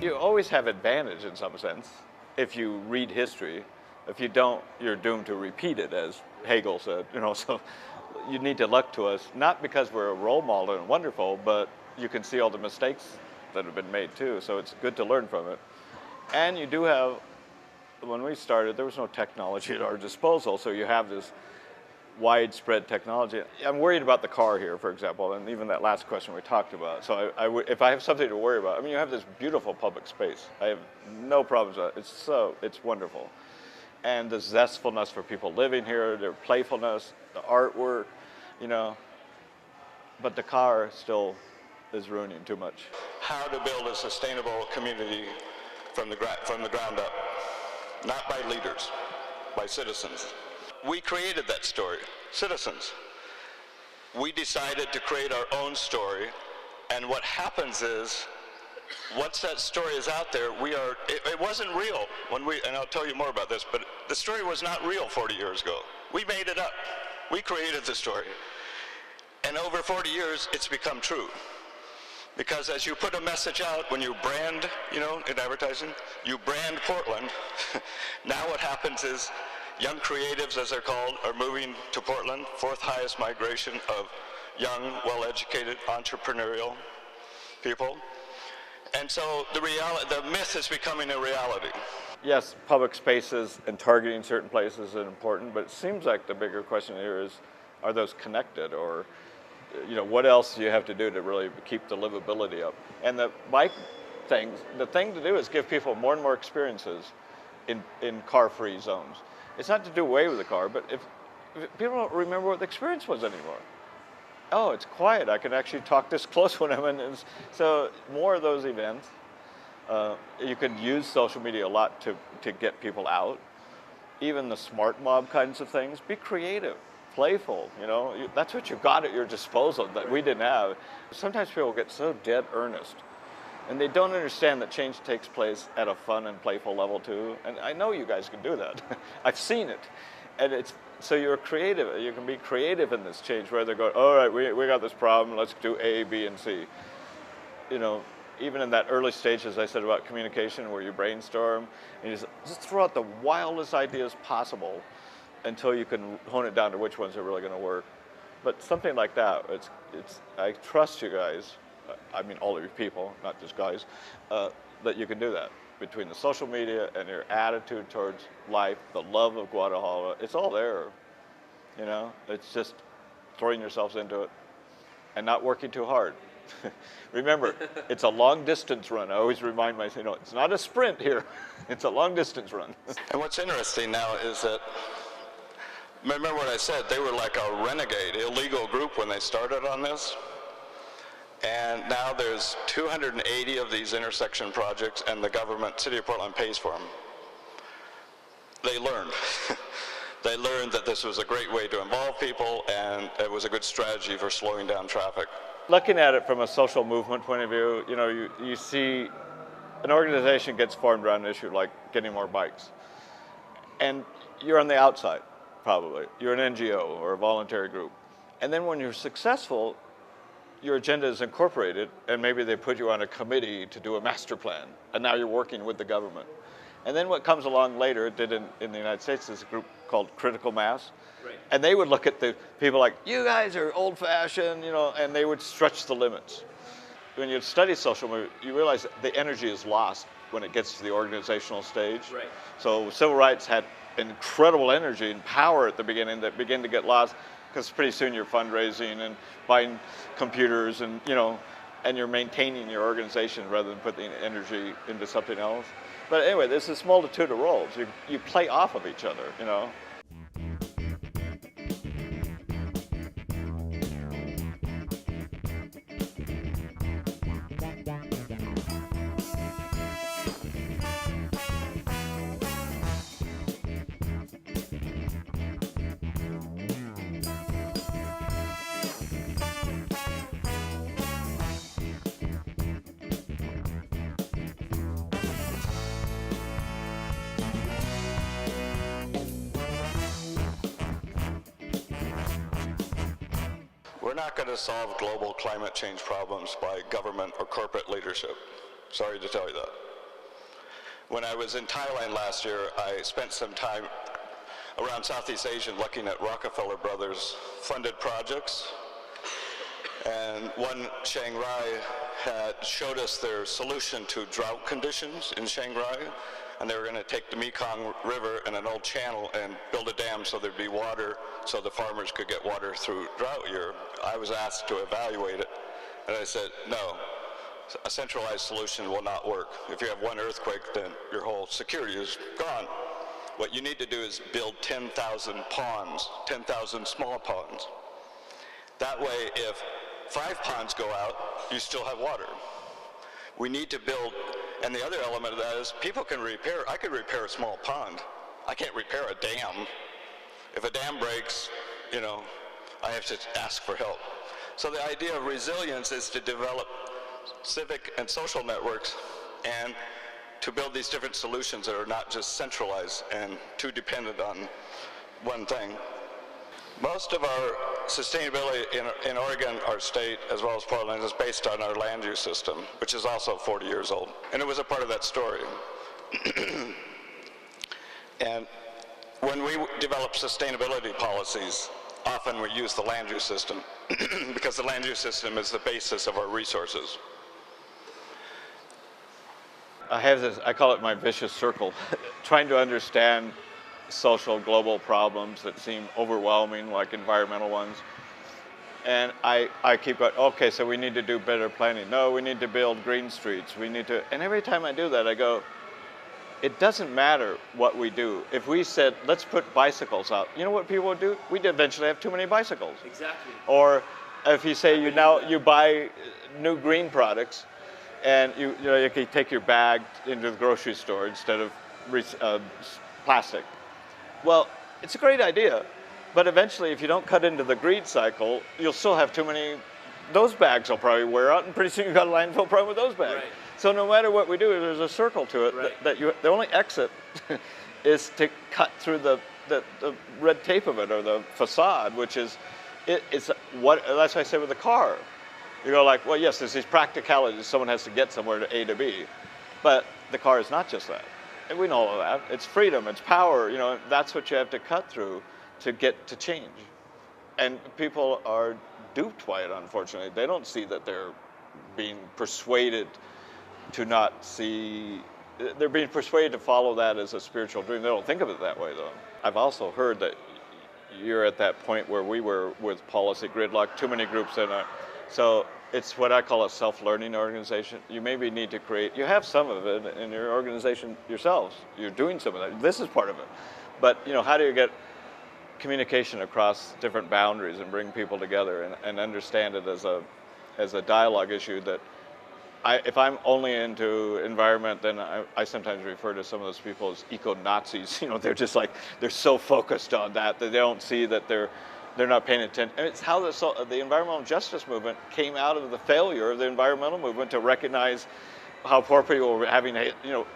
You always have advantage in some sense if you read history. If you don't, you're doomed to repeat it, as Hegel said. So you need to look to us, not because we're a role model and wonderful, but you can see all the mistakes that have been made too. So it's good to learn from it. And you do have, when we started, there was no technology at our disposal, so you have this widespread technology. I'm worried about the car here, for example, and even that last question we talked about. So if I have something to worry about, you have this beautiful public space. I have no problems with it. It's wonderful. And the zestfulness for people living here, their playfulness, the artwork, but the car still is ruining too much. How to build a sustainable community from the ground up, not by leaders, by citizens. We created that story, citizens. We decided to create our own story, and what happens is, once that story is out there, it wasn't real and I'll tell you more about this, but the story was not real 40 years ago. We made it up. We created the story. And over 40 years, it's become true. Because as you put a message out, when you brand, in advertising, you brand Portland, now what happens is, young creatives, as they're called, are moving to Portland, fourth highest migration of young, well-educated, entrepreneurial people. And so the myth is becoming a reality. Yes, public spaces and targeting certain places is important, but it seems like the bigger question here is, are those connected? Or, what else do you have to do to really keep the livability up? And the thing to do is give people more and more experiences in car-free zones. It's not to do away with the car, but if people don't remember what the experience was anymore. Oh, it's quiet. I can actually talk this close when I'm in. So more of those events. You can use social media a lot to get people out. Even the smart mob kinds of things. Be creative, playful. That's what you've got at your disposal that we didn't have. Sometimes people get so dead earnest. And they don't understand that change takes place at a fun and playful level too. And I know you guys can do that. I've seen it. And so you're creative. You can be creative in this change where they go, all right, we got this problem. Let's do A, B, and C. Even in that early stage, as I said about communication, where you brainstorm, and you just throw out the wildest ideas possible until you can hone it down to which ones are really going to work. But something like that, I trust you guys. All of you people, not just guys, that you can do that between the social media and your attitude towards life, the love of Guadalajara. It's all there, It's just throwing yourselves into it and not working too hard. Remember, it's a long distance run. I always remind myself, it's not a sprint here. It's a long distance run. And what's interesting now is that, remember what I said, they were like a renegade, illegal group when they started on this. And now there's 280 of these intersection projects, and the government, City of Portland, pays for them. They learned. They learned that this was a great way to involve people, and it was a good strategy for slowing down traffic. Looking at it from a social movement point of view, you see an organization gets formed around an issue like getting more bikes. And you're on the outside, probably. You're an NGO or a voluntary group. And then when you're successful, your agenda is incorporated, and maybe they put you on a committee to do a master plan, and now you're working with the government. And then what comes along later, it did in the United States, is a group called Critical Mass. Right. And they would look at the people like, you guys are old-fashioned, and they would stretch the limits. When you study social movement, you realize that the energy is lost when it gets to the organizational stage. Right. So civil rights had incredible energy and power at the beginning that began to get lost, because pretty soon you're fundraising and buying computers and, and you're maintaining your organization rather than putting energy into something else. But anyway, there's this multitude of roles. You play off of each other, you know. We're not going to solve global climate change problems by government or corporate leadership. Sorry to tell you that. When I was in Thailand last year, I spent some time around Southeast Asia looking at Rockefeller Brothers funded projects. And one, Chiang Rai, had showed us their solution to drought conditions in Chiang Rai. And they were going to take the Mekong River and an old channel and build a dam so there'd be water so the farmers could get water through drought year. I was asked to evaluate it, and I said, no, a centralized solution will not work. If you have one earthquake, then your whole security is gone. What you need to do is build 10,000 ponds, 10,000 small ponds. That way, if 5 ponds go out, you still have water. We need to build, and the other element of that is people can repair. I could repair a small pond. I can't repair a dam. If a dam breaks, you know, I have to ask for help. So the idea of resilience is to develop civic and social networks and to build these different solutions that are not just centralized and too dependent on one thing. Most of our sustainability in Oregon, our state, as well as Portland, is based on our land use system, which is also 40 years old. And it was a part of that story. And when we develop sustainability policies, often we use the land use system because the land use system is the basis of our resources. I have this, I call it my vicious circle, trying to understand social global problems that seem overwhelming, like environmental ones. And I keep going, okay, so we need to do better planning. No, we need to build green streets. We need to, and every time I do that, I go, it doesn't matter what we do. If we said, let's put bicycles out, you know what people would do? We'd eventually have too many bicycles. Exactly. Or if you say you buy new green products, and you can take your bag into the grocery store instead of plastic. Well, it's a great idea, but eventually if you don't cut into the greed cycle, you'll still have too many, those bags will probably wear out, and pretty soon you've got a landfill problem with those bags. Right. So no matter what we do, there's a circle to it, right. The only exit is to cut through the red tape of it, or the facade, which is, that's what I say with the car. You go like, well, yes, there's these practicalities. Someone has to get somewhere to A to B, but the car is not just that. And we know all of that. It's freedom, it's power, that's what you have to cut through to get to change. And people are duped by it, unfortunately. They don't see that they're being persuaded to not see, they're being persuaded to follow that as a spiritual dream. They don't think of it that way, though. I've also heard that you're at that point where we were with policy gridlock, too many groups in it. So it's what I call a self-learning organization. You maybe need to create, you have some of it in your organization yourselves. You're doing some of that. This is part of it. But how do you get communication across different boundaries and bring people together and understand it as a dialogue issue that if I'm only into environment, then I sometimes refer to some of those people as eco-Nazis. They're just like, they're so focused on that they don't see that they're not paying attention. And it's how the environmental justice movement came out of the failure of the environmental movement to recognize how poor people were having,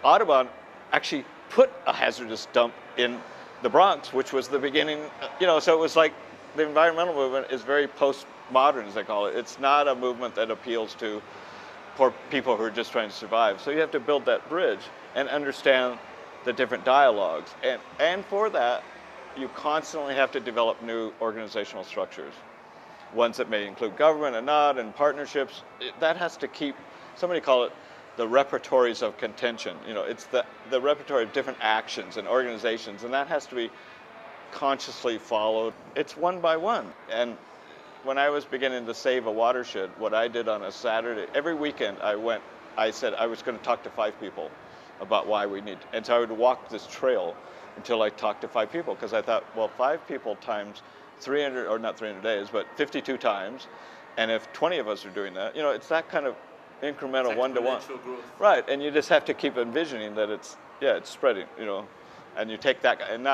Audubon actually put a hazardous dump in the Bronx, which was the beginning, so it was like the environmental movement is very postmodern, as they call it. It's not a movement that appeals to poor people who are just trying to survive. So you have to build that bridge and understand the different dialogues. And for that, you constantly have to develop new organizational structures. Ones that may include government and not, and partnerships. That has to keep, somebody call it the repertories of contention. It's the repertory of different actions and organizations, and that has to be consciously followed. It's one by one. And when I was beginning to save a watershed, what I did on a Saturday, every weekend I said I was going to talk to 5 people. about why we need. And so I would walk this trail until I talked to 5 people, because I thought, well, 5 people times 300, or not 300 days, but 52 times, and if 20 of us are doing that, it's that kind of incremental one-to-one. Right, and you just have to keep envisioning that it's spreading, and you take that, and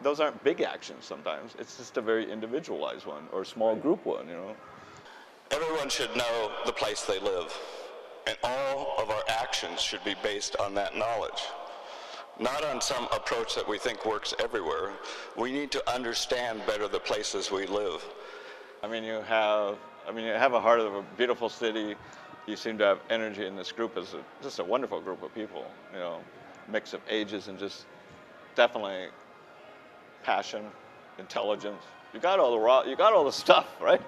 those aren't big actions sometimes. It's just a very individualized one or small group one, Everyone should know the place they live, and all of our actions should be based on that knowledge. Not on some approach that we think works everywhere. We need to understand better the places we live. You have a heart of a beautiful city. You seem to have energy in this group. Is just a wonderful group of people, mix of ages and just definitely passion, intelligence. You got all the stuff, right?